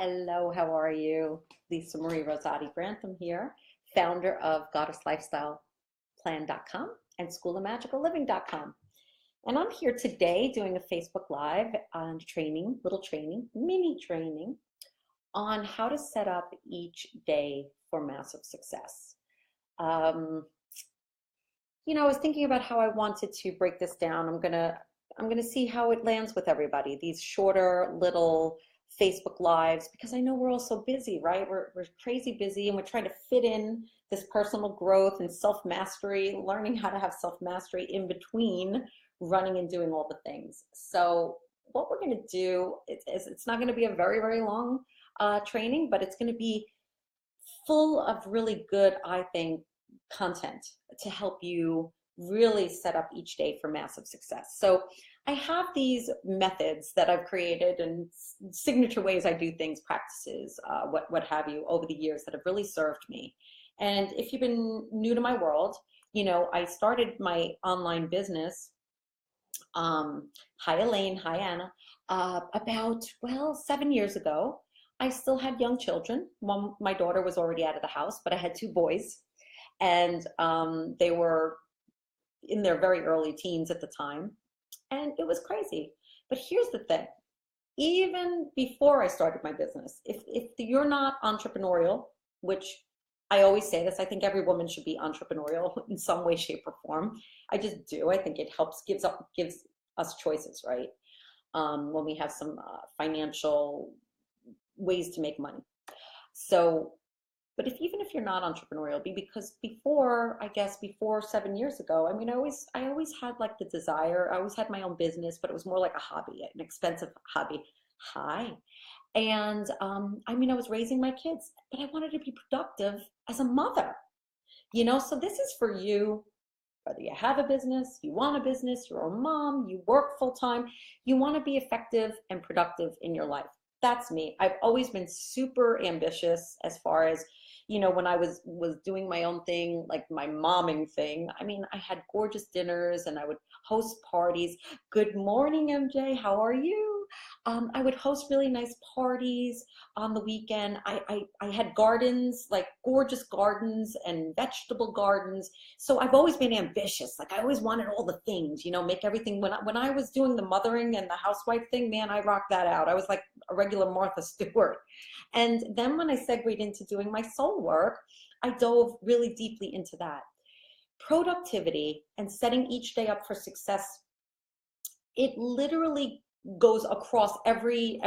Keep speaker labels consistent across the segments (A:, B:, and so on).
A: Hello, how are you? Lisa Marie Grantham here, founder of GoddessLifestylePlan.com and SchoolofMagicalLiving.com. And I'm here today doing a Facebook Live on mini training on how to set up each day for massive success. Um, I was thinking about how I wanted to break this down. I'm gonna see how it lands with everybody. These shorter little Facebook Lives, because I know we're all so busy, right? We're crazy busy and we're trying to fit in this personal growth and self-mastery, learning how to have self-mastery in between running and doing all the things. So what we're going to do is it's not going to be a very, very long training, but it's going to be full of really good, I think, content to help you really set up each day for massive success. So I have these methods that I've created and signature ways I do things, practices, what have you, over the years that have really served me. And if you've been new to my world, I started my online business. Hi, Elaine. Hi, Anna. About, 7 years ago. I still had young children. My daughter was already out of the house, but I had two boys, and they were in their very early teens at the time, and it was crazy. But here's the thing: even before I started my business, if you're not entrepreneurial, which I always say this, I think every woman should be entrepreneurial in some way, shape, or form. I just do. I think it helps, gives us choices, right? When we have some financial ways to make money. So, but even if you're not entrepreneurial, because before 7 years ago, I mean, I always had like the desire. I always had my own business, but it was more like a hobby, an expensive hobby. Hi. And I was raising my kids, but I wanted to be productive as a mother, so this is for you, whether you have a business, you want a business, you're a mom, you work full time, you want to be effective and productive in your life. That's me. I've always been super ambitious as far as, when I was doing my own thing, like my momming thing. I mean, I had gorgeous dinners and I would host parties. Good morning, MJ. How are you? I would host really nice parties on the weekend. I had gardens, like gorgeous gardens and vegetable gardens. So I've always been ambitious. Like I always wanted all the things, make everything. When I was doing the mothering and the housewife thing, man, I rocked that out. I was like a regular Martha Stewart. And then when I segued into doing my soul work, I dove really deeply into that. Productivity and setting each day up for success, it literally goes across every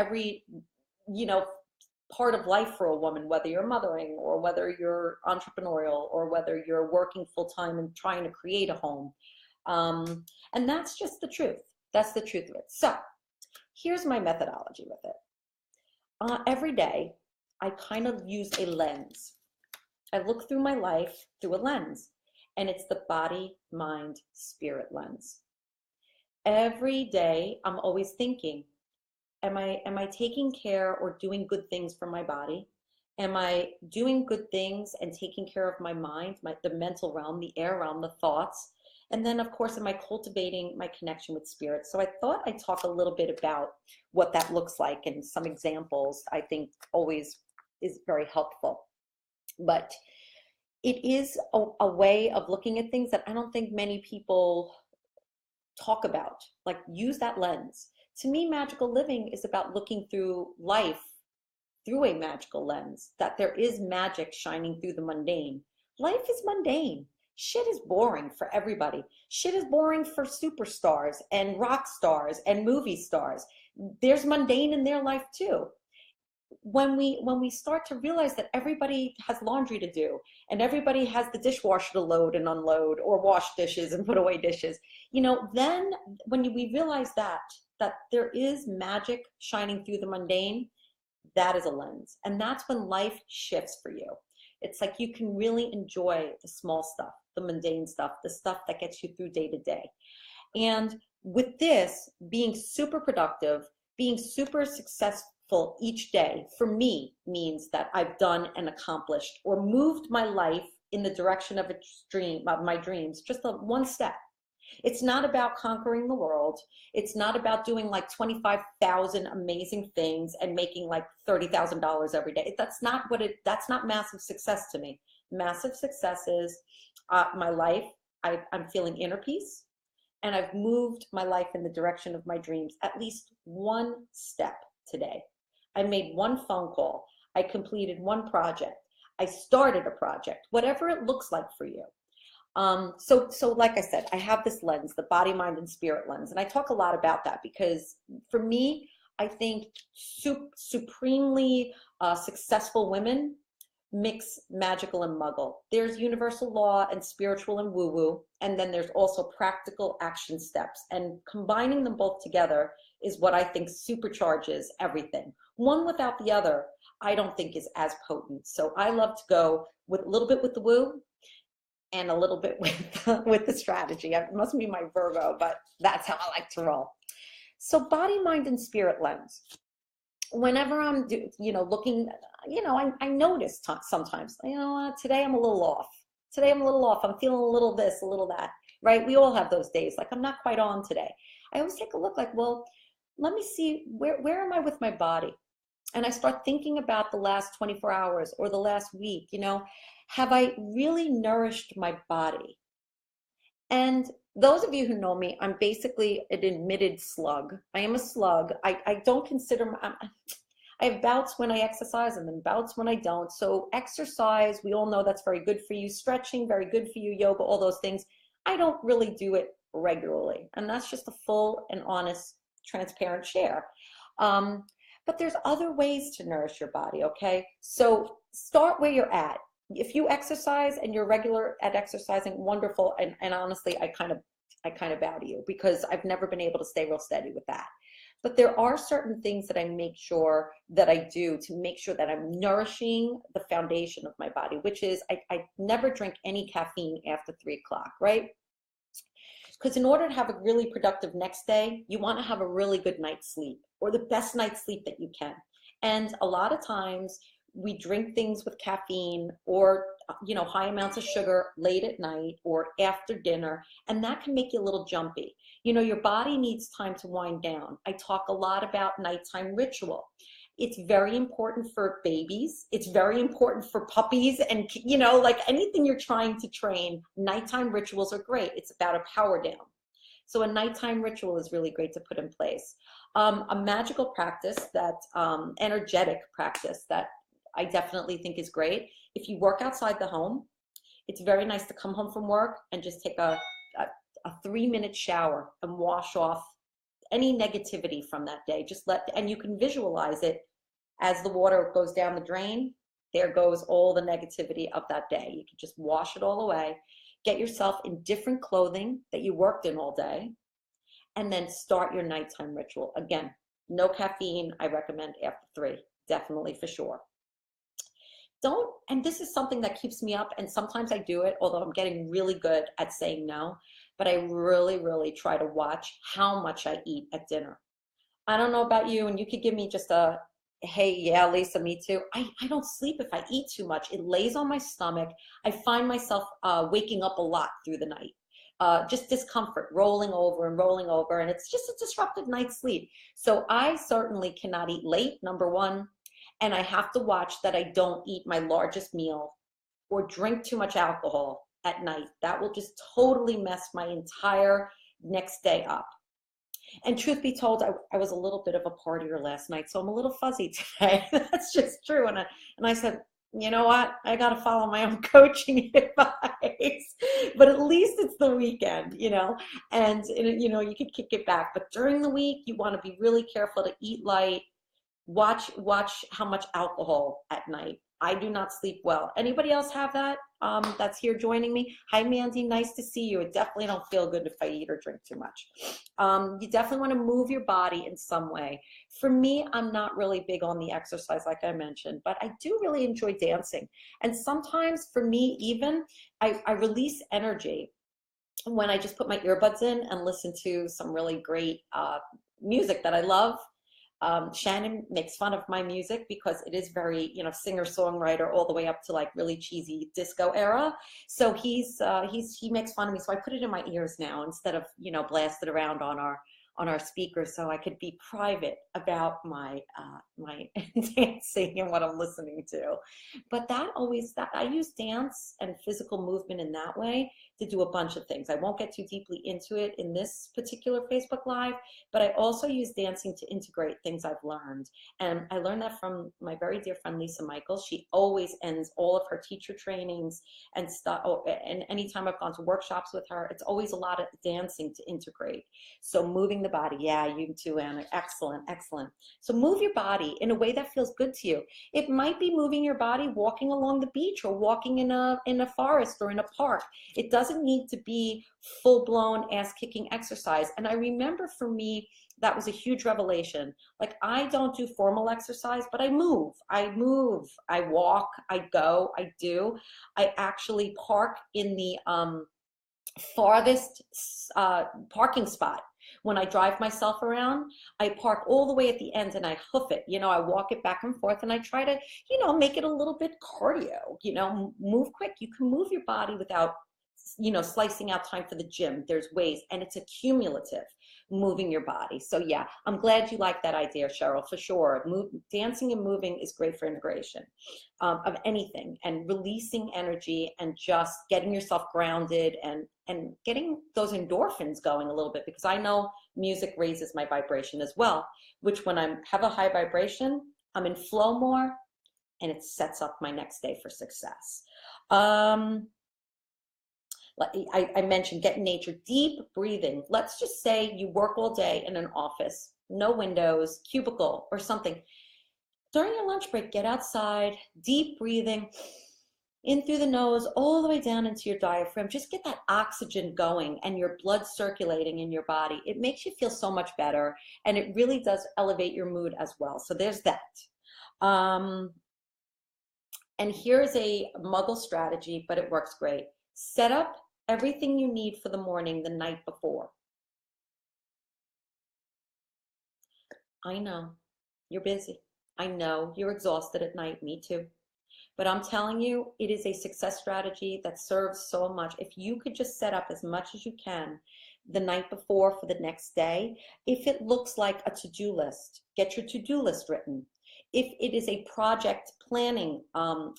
A: part of life for a woman, whether you're mothering or whether you're entrepreneurial or whether you're working full time and trying to create a home. And that's just the truth. That's the truth of it. So here's my methodology with it. Every day, I kind of use a lens. I look through my life through a lens, and it's the body, mind, spirit lens. Every day, I'm always thinking, am I taking care or doing good things for my body? Am I doing good things and taking care of my mind, the mental realm, the air realm, the thoughts? And then, of course, am I cultivating my connection with spirit? So I thought I'd talk a little bit about what that looks like, and some examples I think always is very helpful. But it is a way of looking at things that I don't think many people talk about, like use that lens. To me, magical living is about looking through life through a magical lens, that there is magic shining through the mundane. Life is mundane. Shit is boring for everybody. Shit is boring for superstars and rock stars and movie stars. There's mundane in their life too. When we start to realize that everybody has laundry to do and everybody has the dishwasher to load and unload or wash dishes and put away dishes, then when we realize that there is magic shining through the mundane, that is a lens. And that's when life shifts for you. It's like you can really enjoy the small stuff, the mundane stuff, the stuff that gets you through day to day. And with this, being super productive, being super successful each day, for me, means that I've done and accomplished or moved my life in the direction of my dreams, just one step. It's not about conquering the world. It's not about doing like 25,000 amazing things and making like $30,000 every day. That's not massive success to me. Massive success is my life. I'm feeling inner peace, and I've moved my life in the direction of my dreams at least one step today. I made one phone call. I completed one project. I started a project, whatever it looks like for you. So like I said, I have this lens, the body, mind, and spirit lens. And I talk a lot about that because for me, I think supremely successful women mix magical and muggle. There's universal law and spiritual and woo-woo, and then there's also practical action steps. And combining them both together is what I think supercharges everything. One without the other, I don't think is as potent. So I love to go with a little bit with the woo and a little bit with the strategy. It must be my Virgo, but that's how I like to roll. So body, mind, and spirit lens. Whenever I'm, looking, I notice sometimes, today I'm a little off. Today I'm a little off. I'm feeling a little this, a little that, right? We all have those days. Like I'm not quite on today. I always take a look like, well, let me see, where am I with my body? And I start thinking about the last 24 hours or the last week, have I really nourished my body? And those of you who know me, I'm basically an admitted slug. I am a slug. I don't consider, I have bouts when I exercise and then bouts when I don't. So exercise, we all know that's very good for you. Stretching, very good for you. Yoga, all those things. I don't really do it regularly. And that's just a full and honest, transparent share. But there's other ways to nourish your body, okay? So start where you're at. If you exercise and you're regular at exercising, wonderful. And honestly, I kind of bow to you because I've never been able to stay real steady with that. But there are certain things that I make sure that I do to make sure that I'm nourishing the foundation of my body, which is I never drink any caffeine after 3 o'clock, right? Because in order to have a really productive next day, you want to have a really good night's sleep or the best night's sleep that you can. And a lot of times we drink things with caffeine or high amounts of sugar late at night or after dinner, and that can make you a little jumpy. Your body needs time to wind down. I talk a lot about nighttime ritual. It's very important for babies. It's very important for puppies and, like anything you're trying to train, nighttime rituals are great. It's about a power down. So a nighttime ritual is really great to put in place. A magical practice energetic practice that I definitely think is great. If you work outside the home, it's very nice to come home from work and just take a 3-minute shower and wash off any negativity from that day. And you can visualize it as the water goes down the drain. There goes all the negativity of that day. You can just wash it all away. Get yourself in different clothing that you worked in all day, and then start your nighttime ritual. Again, no caffeine. I recommend after 3, definitely for sure. And this is something that keeps me up, and sometimes I do it, although I'm getting really good at saying no, but I really, really try to watch how much I eat at dinner. I don't know about you, and you could give me just a, hey, yeah, Lisa, me too. I don't sleep if I eat too much. It lays on my stomach. I find myself waking up a lot through the night. Just discomfort, rolling over, and it's just a disrupted night's sleep. So I certainly cannot eat late, number one, and I have to watch that I don't eat my largest meal or drink too much alcohol at night. That will just totally mess my entire next day up. And truth be told, I was a little bit of a partier last night, so I'm a little fuzzy today. That's just true. And I said, you know what? I got to follow my own coaching advice. But at least it's the weekend, and you can kick it back. But during the week, you want to be really careful to eat light. Watch how much alcohol at night. I do not sleep well. Anybody else have that that's here joining me? Hi, Mandy. Nice to see you. It definitely don't feel good if I eat or drink too much. You definitely want to move your body in some way. For me, I'm not really big on the exercise, like I mentioned, but I do really enjoy dancing. And sometimes for me, even, I release energy when I just put my earbuds in and listen to some really great music that I love. Shannon makes fun of my music because it is very, you know, singer-songwriter all the way up to like really cheesy disco era. So he makes fun of me. So I put it in my ears now instead of, you know, blast it around on our speakers, so I could be private about my dancing and what I'm listening to. But that I use dance and physical movement in that way to do a bunch of things. I won't get too deeply into it in this particular Facebook Live, but I also use dancing to integrate things I've learned. And I learned that from my very dear friend Lisa Michaels. She always ends all of her teacher trainings and stuff. Oh, and anytime I've gone to workshops with her, it's always a lot of dancing to integrate. So moving the body, yeah, you too, Anna. Excellent, excellent. So move your body in a way that feels good to you. It might be moving your body, walking along the beach or walking in a forest or in a park. It doesn't need to be full-blown ass-kicking exercise. And I remember for me, that was a huge revelation. Like, I don't do formal exercise, but I move, I walk, I go, I do. I actually park in the farthest parking spot. When I drive myself around, I park all the way at the end and I hoof it. You know, I walk it back and forth and I try to, you know, make it a little bit cardio, you know, move quick. You can move your body without, you know, slicing out time for the gym. There's ways, and it's a cumulative moving your body. So yeah, I'm glad you like that idea, Cheryl, for sure. Dancing and moving is great for integration of anything, and releasing energy and just getting yourself grounded and getting those endorphins going a little bit, because I know music raises my vibration as well, which when I have a high vibration, I'm in flow more, and it sets up my next day for success. I mentioned get in nature, deep breathing. Let's just say you work all day in an office, no windows, cubicle or something. During your lunch break, get outside, deep breathing, in through the nose, all the way down into your diaphragm. Just get that oxygen going and your blood circulating in your body. It makes you feel so much better, and it really does elevate your mood as well. So there's that. And here's a muggle strategy, but it works great. Set up everything you need for the morning the night before. I know you're busy. I know you're exhausted at night. Me too. But I'm telling you, it is a success strategy that serves so much. If you could just set up as much as you can the night before for the next day, if it looks like a to-do list, get your to-do list written. If it is a project planning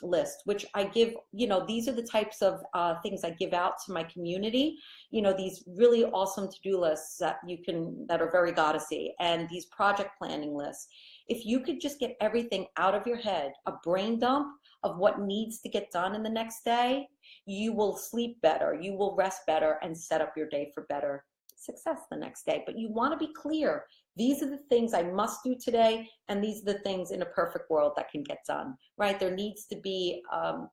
A: list, which I give, you know, these are the types of things I give out to my community, you know, these really awesome to-do lists that that are very goddessy, and these project planning lists. If you could just get everything out of your head, a brain dump of what needs to get done in the next day, you will sleep better, you will rest better, and set up your day for better success the next day. But you want to be clear. These are the things I must do today, and these are the things in a perfect world that can get done, right? There needs to be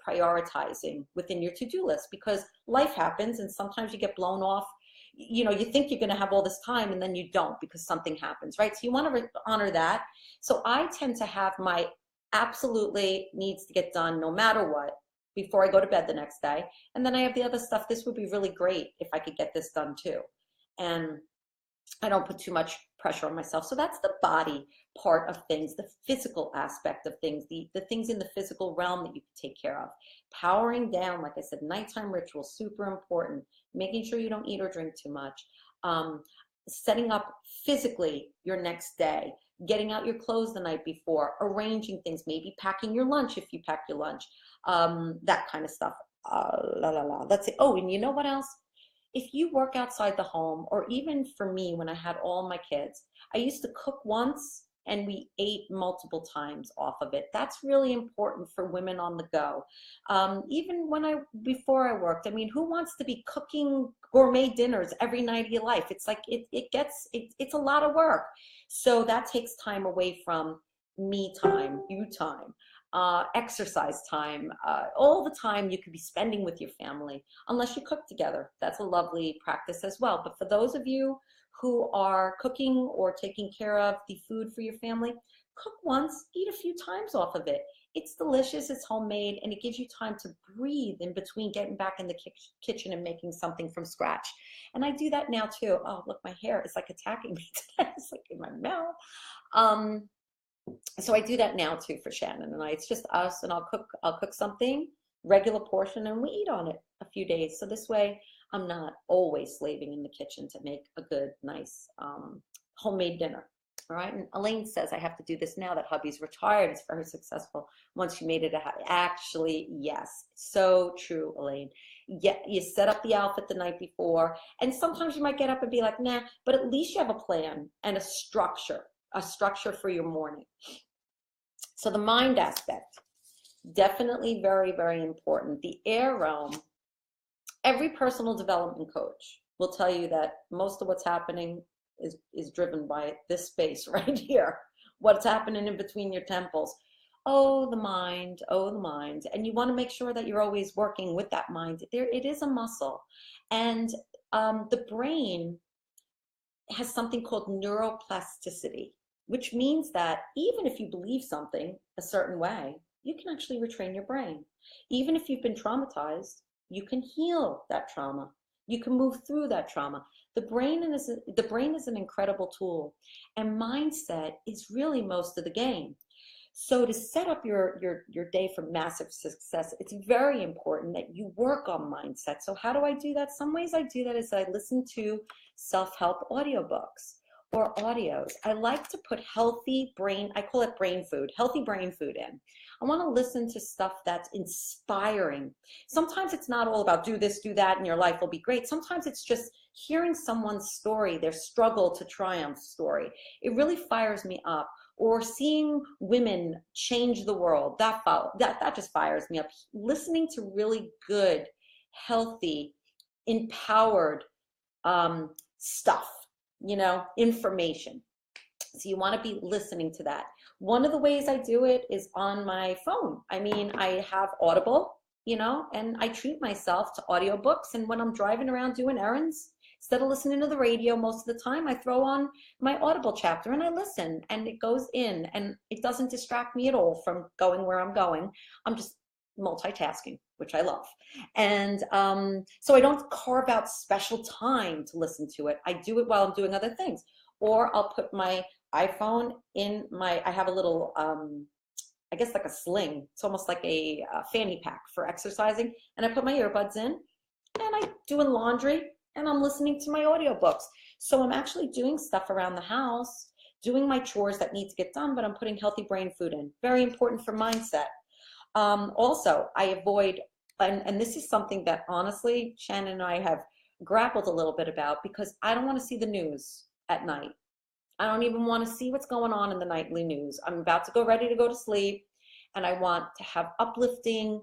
A: prioritizing within your to-do list, because life happens and sometimes you get blown off. You know, you think you're going to have all this time and then you don't because something happens, right? So you want to honor that. So I tend to have my absolutely needs to get done no matter what before I go to bed the next day. And then I have the other stuff. This would be really great if I could get this done too. And I don't put too much pressure on myself. So that's the body part of things, the physical aspect of things, the things in the physical realm that you can take care of. Powering down, like I said, nighttime rituals, super important. Making sure you don't eat or drink too much. Setting up physically your next day. Getting out your clothes the night before. Arranging things, maybe packing your lunch if you pack your lunch. That kind of stuff. That's it. Oh, and you know what else? If you work outside the home, or even for me when I had all my kids, I used to cook once and we ate multiple times off of it. That's really important for women on the go. Even before I worked, I mean, who wants to be cooking gourmet dinners every night of your life? It's like, it's a lot of work. So that takes time away from me time, you time. Exercise time, all the time you could be spending with your family, unless you cook together. That's a lovely practice as well. But for those of you who are cooking or taking care of the food for your family, cook once, eat a few times off of it. It's delicious, it's homemade, and it gives you time to breathe in between getting back in the kitchen and making something from scratch. And I do that now too. Oh, look, my hair is like attacking me today. It's like in my mouth. So I do that now too for Shannon and I. It's just us, and I'll cook something, regular portion, and we eat on it a few days. So this way I'm not always slaving in the kitchen to make a good, nice homemade dinner. All right. And Elaine says, I have to do this now that hubby's retired. It's very successful once you made it a habit. Actually, yes. So true, Elaine. Yeah, you set up the outfit the night before, and sometimes you might get up and be like, nah, but at least you have a plan and a structure for your morning. So the mind aspect, definitely very, very important. The air realm, every personal development coach will tell you that most of what's happening is driven by this space right here. What's happening in between your temples. Oh, the mind, oh, the mind. And you want to make sure that you're always working with that mind. It is a muscle. And the brain has something called neuroplasticity, which means that even if you believe something a certain way, you can actually retrain your brain. Even if you've been traumatized, you can heal that trauma. You can move through that trauma. The brain is an incredible tool, and mindset is really most of the game. So to set up your day for massive success, it's very important that you work on mindset. So how do I do that? Some ways I do that is I listen to self-help audiobooks or audios. I like to put healthy brain, I call it brain food, healthy brain food in. I want to listen to stuff that's inspiring. Sometimes it's not all about do this, do that, and your life will be great. Sometimes it's just hearing someone's story, their struggle to triumph story. It really fires me up. Or seeing women change the world, that just fires me up. Listening to really good, healthy, empowered stuff, information. So you want to be listening to that. One of the ways I do it is on my phone. I mean, I have Audible, and I treat myself to audiobooks. And when I'm driving around doing errands, instead of listening to the radio most of the time, I throw on my Audible chapter and I listen, and it goes in, and it doesn't distract me at all from going where I'm going. I'm just multitasking, which I love. And so I don't carve out special time to listen to it. I do it while I'm doing other things. Or I'll put my iPhone in I have a little, I guess like a sling. It's almost like a fanny pack for exercising. And I put my earbuds in, and I'm doing laundry, and I'm listening to my audiobooks. So I'm actually doing stuff around the house, doing my chores that need to get done, but I'm putting healthy brain food in. Very important for mindset. Also, I avoid, and this is something that honestly, Shannon and I have grappled a little bit about, because I don't want to see the news at night. I don't even want to see what's going on in the nightly news. I'm about to go ready to go to sleep, and I want to have uplifting,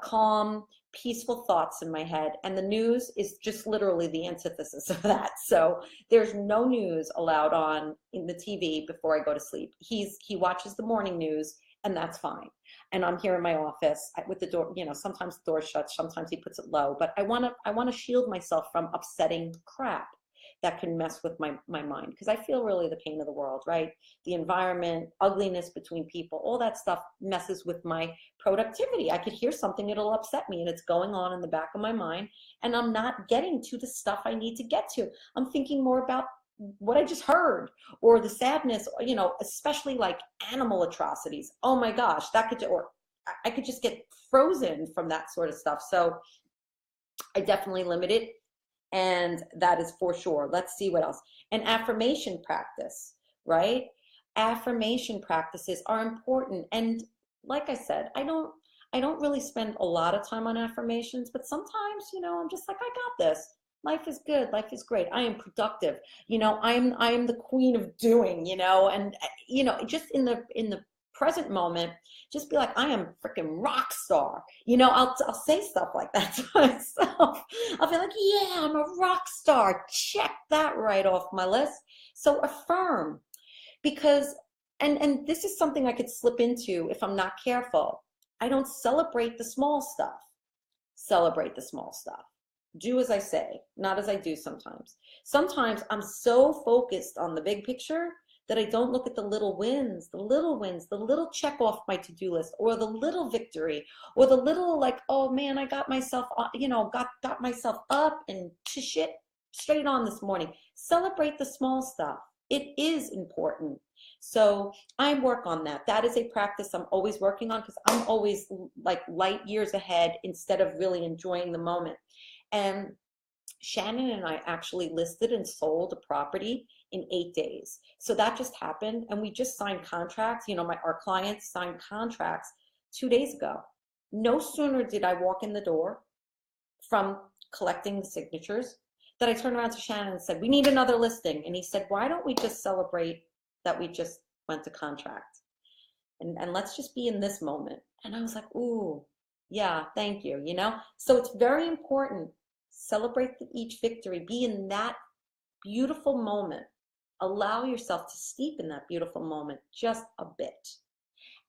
A: calm, peaceful thoughts in my head. And the news is just literally the antithesis of that. So there's no news allowed on in the TV before I go to sleep. He watches the morning news, and that's fine. And I'm here in my office with the door, sometimes the door shuts, sometimes he puts it low, but I want to shield myself from upsetting crap that can mess with my mind, because I feel really the pain of the world, right? The environment, ugliness between people, all that stuff messes with my productivity. I could hear something, it'll upset me, and it's going on in the back of my mind, and I'm not getting to the stuff I need to get to. I'm thinking more about what I just heard, or the sadness, especially like animal atrocities. Oh my gosh, or I could just get frozen from that sort of stuff. So I definitely limit it. And that is for sure. Let's see what else. And affirmation practice, right? Affirmation practices are important. And like I said, I don't really spend a lot of time on affirmations, but sometimes, I'm just like, I got this. Life is good. Life is great. I am productive. I am the queen of doing, and just in the present moment, just be like, I am freaking rock star. I'll say stuff like that to myself. I'll be like, yeah, I'm a rock star. Check that right off my list. So affirm, because, and this is something I could slip into if I'm not careful. I don't celebrate the small stuff. Celebrate the small stuff. Do as I say, not as I do sometimes. Sometimes I'm so focused on the big picture that I don't look at the little wins, the little check off my to-do list, or the little victory, or the little like, oh man, I got myself, got myself up and shit straight on this morning. Celebrate the small stuff. It is important. So I work on that. That is a practice I'm always working on, because I'm always like light years ahead instead of really enjoying the moment. And Shannon and I actually listed and sold a property in 8 days. So that just happened. And we just signed contracts. Our clients signed contracts 2 days ago. No sooner did I walk in the door from collecting the signatures that I turned around to Shannon and said, we need another listing. And he said, why don't we just celebrate that we just went to contract? And let's just be in this moment. And I was like, ooh, yeah, thank you, So it's very important. Celebrate each victory. Be in that beautiful moment. Allow yourself to steep in that beautiful moment just a bit,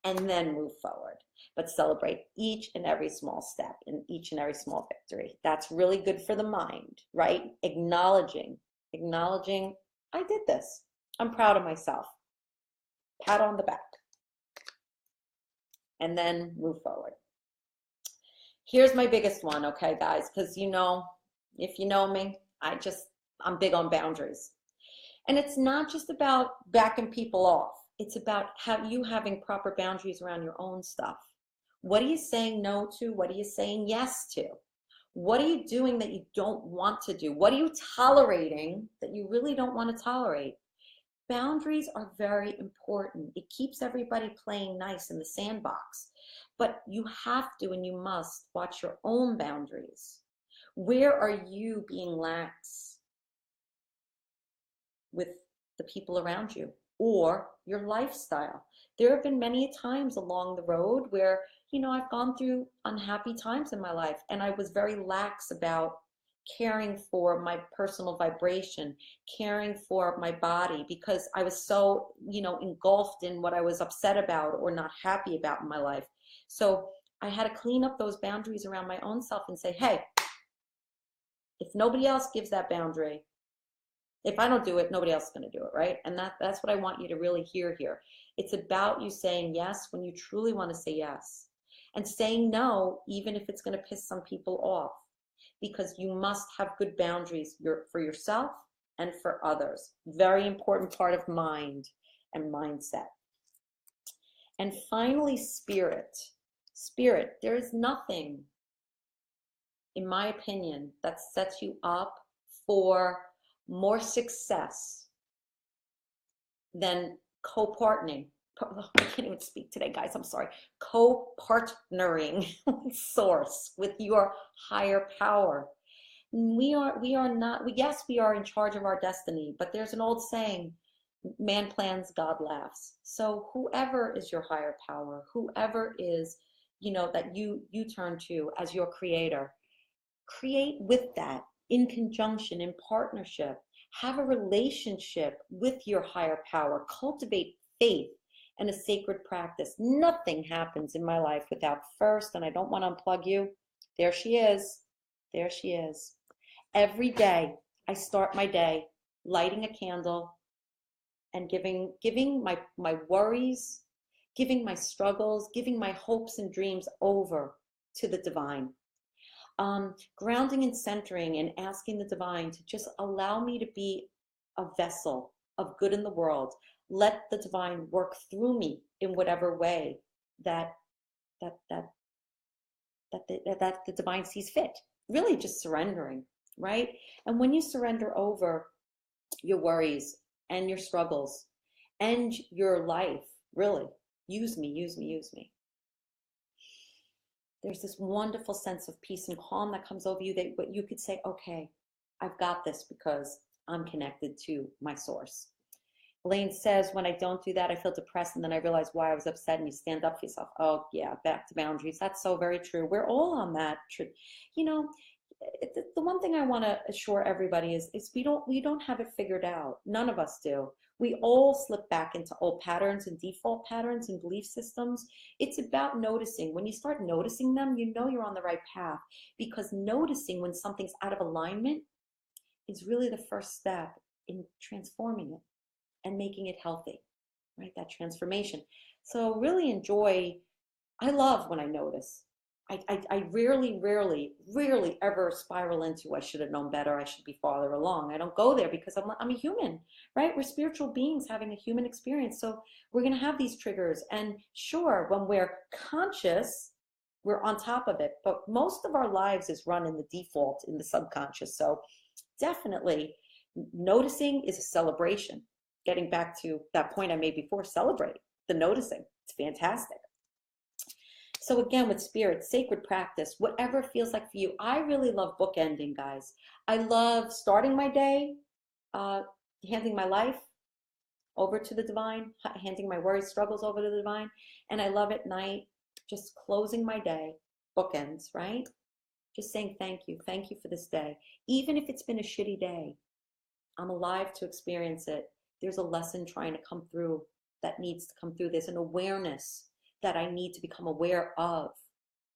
A: and then move forward. But celebrate each and every small step and each and every small victory. That's really good for the mind, right? Acknowledging, I did this. I'm proud of myself. Pat on the back. And then move forward. Here's my biggest one, okay, guys? Because if you know me, I'm big on boundaries. And it's not just about backing people off. It's about you having proper boundaries around your own stuff. What are you saying no to? What are you saying yes to? What are you doing that you don't want to do? What are you tolerating that you really don't want to tolerate? Boundaries are very important. It keeps everybody playing nice in the sandbox. But you have to and you must watch your own boundaries. Where are you being lax with the people around you or your lifestyle? There have been many times along the road where, I've gone through unhappy times in my life, and I was very lax about caring for my personal vibration, caring for my body, because I was so, engulfed in what I was upset about or not happy about in my life. So I had to clean up those boundaries around my own self and say, hey, if nobody else gives that boundary, if I don't do it, nobody else is going to do it, right? And that's what I want you to really hear here. It's about you saying yes when you truly want to say yes, and saying no, even if it's going to piss some people off, because you must have good boundaries for yourself and for others. Very important part of mind and mindset. And finally, spirit. Spirit, there is nothing, in my opinion, that sets you up for more success than co-partnering. I can't even speak today, guys. I'm sorry. Co-partnering with source, with your higher power. We are not, yes, we are in charge of our destiny, but there's an old saying, man plans, God laughs. So whoever is your higher power, whoever is, that you turn to as your creator, create with that, in conjunction, in partnership. Have a relationship with your higher power. Cultivate faith and a sacred practice. Nothing happens in my life without first, and I don't want to unplug you. There she is. There she is. Every day, I start my day lighting a candle and giving my worries, giving my struggles, giving my hopes and dreams over to the divine. Grounding and centering and asking the divine to just allow me to be a vessel of good in the world. Let the divine work through me in whatever way that the divine sees fit. Really just surrendering, right? And when you surrender over your worries and your struggles and your life, really, use me. There's this wonderful sense of peace and calm that comes over you that you could say, okay, I've got this because I'm connected to my source. Elaine says, when I don't do that, I feel depressed, and then I realize why I was upset, and you stand up for yourself. Oh yeah, back to boundaries. That's so very true. We're all on that. The one thing I want to assure everybody is we don't have it figured out. None of us do. We all slip back into old patterns and default patterns and belief systems. It's about noticing. When you start noticing them, you're on the right path, because noticing when something's out of alignment is really the first step in transforming it. and making it healthy, right? That transformation. So really enjoy, I love when I notice. I rarely ever spiral into I should have known better, I should be farther along. I don't go there because I'm a human, right? We're spiritual beings having a human experience. So we're going to have these triggers. And sure, when we're conscious, we're on top of it. But most of our lives is run in the default, in the subconscious. So definitely noticing is a celebration. Getting back to that point I made before, celebrate the noticing. It's fantastic. So again, with spirit, sacred practice, whatever it feels like for you. I really love bookending, guys. I love starting my day, handing my life over to the divine, handing my worries, struggles over to the divine. And I love at night, just closing my day, bookends, right? Just saying thank you for this day. Even if it's been a shitty day, I'm alive to experience it. There's a lesson trying to come through that needs to come through. There's an awareness that I need to become aware of,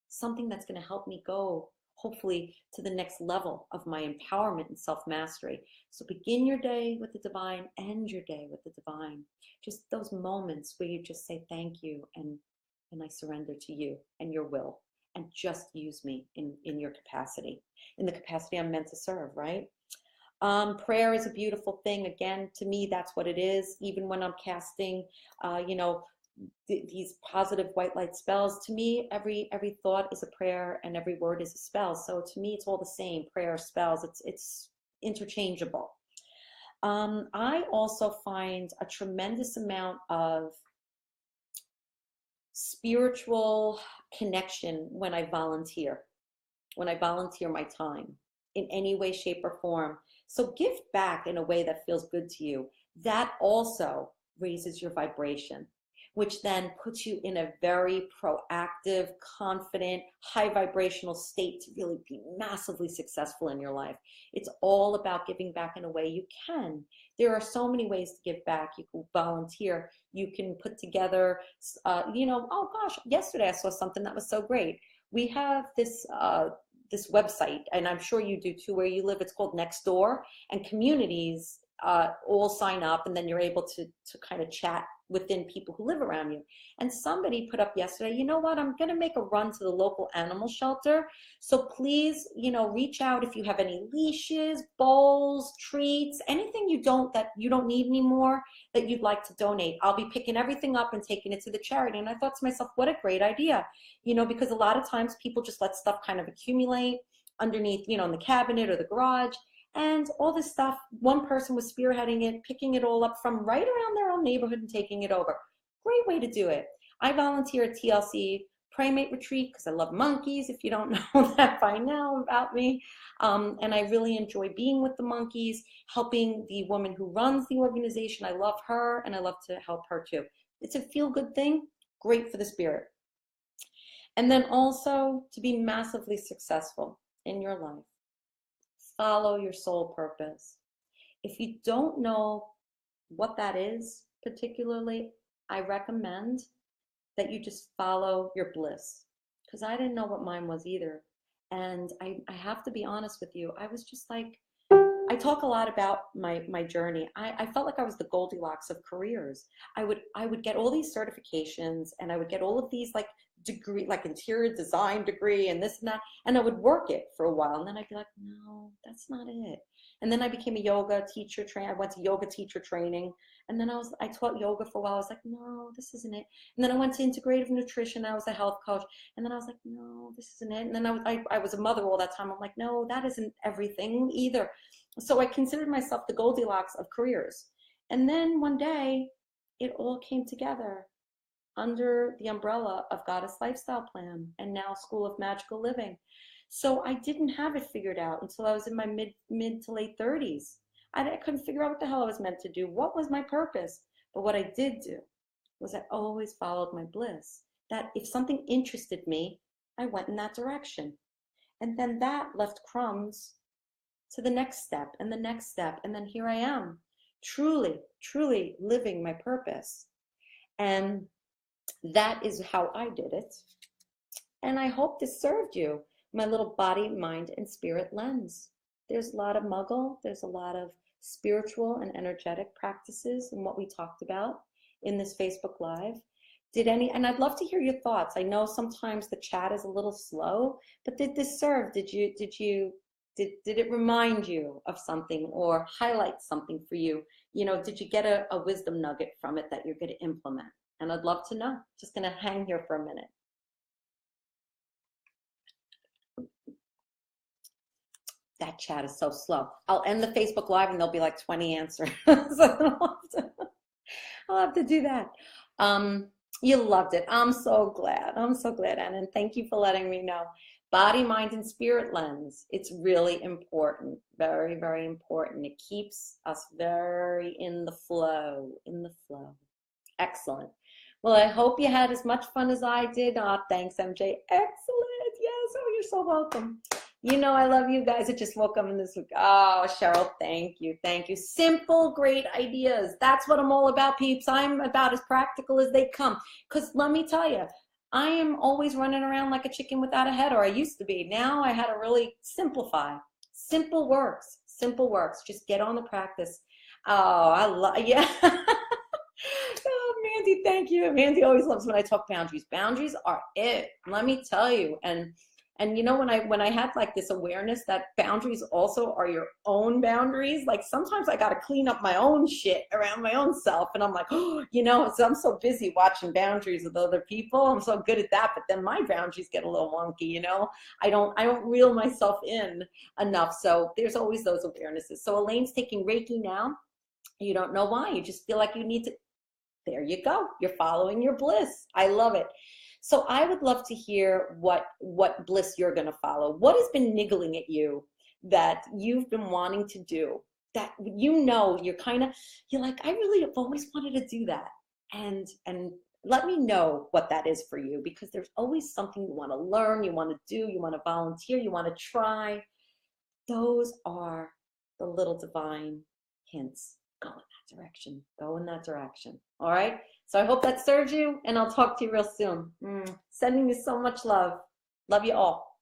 A: something that's going to help me go, hopefully, to the next level of my empowerment and self-mastery. So begin your day with the divine, end your day with the divine. Just those moments where you just say thank you and I surrender to you and your will, and just use me in your capacity, in the capacity I'm meant to serve, right? Prayer is a beautiful thing. Again, to me, that's what it is. Even when I'm casting, these positive white light spells, to me, every thought is a prayer and every word is a spell. So to me, it's all the same. Prayer, spells, it's interchangeable. I also find a tremendous amount of spiritual connection when I volunteer my time in any way, shape, or form. So give back in a way that feels good to you. That also raises your vibration, which then puts you in a very proactive, confident, high vibrational state to really be massively successful in your life. It's all about giving back in a way you can. There are so many ways to give back. You can volunteer. You can put together, oh gosh, yesterday I saw something that was so great. We have this website, and I'm sure you do too, where you live. It's called Nextdoor, and communities all sign up, and then you're able to kind of chat within people who live around you. And somebody put up yesterday, you know what, I'm going to make a run to the local animal shelter. So please, reach out if you have any leashes, bowls, treats, anything that you don't need anymore that you'd like to donate. I'll be picking everything up and taking it to the charity. And I thought to myself, what a great idea, because a lot of times people just let stuff kind of accumulate underneath, in the cabinet or the garage. And all this stuff, one person was spearheading it, picking it all up from right around their own neighborhood and taking it over. Great way to do it. I volunteer at TLC Primate Retreat because I love monkeys, if you don't know that by now about me. And I really enjoy being with the monkeys, helping the woman who runs the organization. I love her, and I love to help her too. It's a feel-good thing, great for the spirit. And then also to be massively successful in your life. Follow your soul purpose. If you don't know what that is particularly, I recommend that you just follow your bliss, because I didn't know what mine was either. And I have to be honest with you, I was just like, I talk a lot about my journey. I felt like I was the Goldilocks of careers. I would get all these certifications, and I would get all of these degree, like interior design degree and this and that, and I would work it for a while, and then I'd be like, no, that's not it. And then I became a yoga teacher I went to yoga teacher training, and then I taught yoga for a while. I was like, no, this isn't it. And then I went to integrative nutrition. I was a health coach, and then I was like, no, this isn't it. And then I was a mother all that time. I'm like, no, that isn't everything either. So I considered myself the Goldilocks of careers. And then one day, it all came together under the umbrella of Goddess Lifestyle Plan and now School of Magical Living. So I didn't have it figured out until I was in my mid to late 30s. I couldn't figure out what the hell I was meant to do. What was my purpose? But what I did do was I always followed my bliss. That if something interested me, I went in that direction. And then that left crumbs to the next step and the next step. And then here I am, truly, truly living my purpose. And that is how I did it. And I hope this served you, my little body, mind, and spirit lens. There's a lot of muggle. There's a lot of spiritual and energetic practices and what we talked about in this Facebook Live. Did any, and I'd love to hear your thoughts. I know sometimes the chat is a little slow, but did this serve? Did it remind you of something or highlight something for you? You know, did you get a wisdom nugget from it that you're going to implement? And I'd love to know. Just going to hang here for a minute. That chat is so slow. I'll end the Facebook Live and there'll be like 20 answers. So I'll have to do that. You loved it. I'm so glad. I'm so glad, Anna. And thank you for letting me know. Body, mind, and spirit lens. It's really important. Very, very important. It keeps us very in the flow, Excellent. Well, I hope you had as much fun as I did. Oh, thanks, MJ. Excellent. Yes. Oh, you're so welcome. You know I love you guys. It just woke up in this week. Oh, Cheryl, thank you. Thank you. Simple, great ideas. That's what I'm all about, peeps. I'm about as practical as they come. Because let me tell you, I am always running around like a chicken without a head, or I used to be. Now I had to really simplify. Simple works. Simple works. Just get on the practice. Oh, I love, yeah. Oh, Mandy, thank you. Mandy always loves when I talk boundaries. Boundaries are it. Let me tell you. And you know, when I had like this awareness that boundaries also are your own boundaries, like sometimes I got to clean up my own shit around my own self. And I'm like, oh, you know, so I'm so busy watching boundaries with other people. I'm so good at that. But then my boundaries get a little wonky, you know, I don't reel myself in enough. So there's always those awarenesses. So Elaine's taking Reiki now. You don't know why. You just feel like you need to. There you go. You're following your bliss. I love it. So I would love to hear what bliss you're going to follow. What has been niggling at you that you've been wanting to do that, you know, you're like, I really have always wanted to do that. And let me know what that is for you, because there's always something you want to learn, you want to do, you want to volunteer, you want to try. Those are the little divine hints. Go in that direction. Go in that direction. All right. So I hope that serves you, and I'll talk to you real soon. Sending you so much love. Love you all.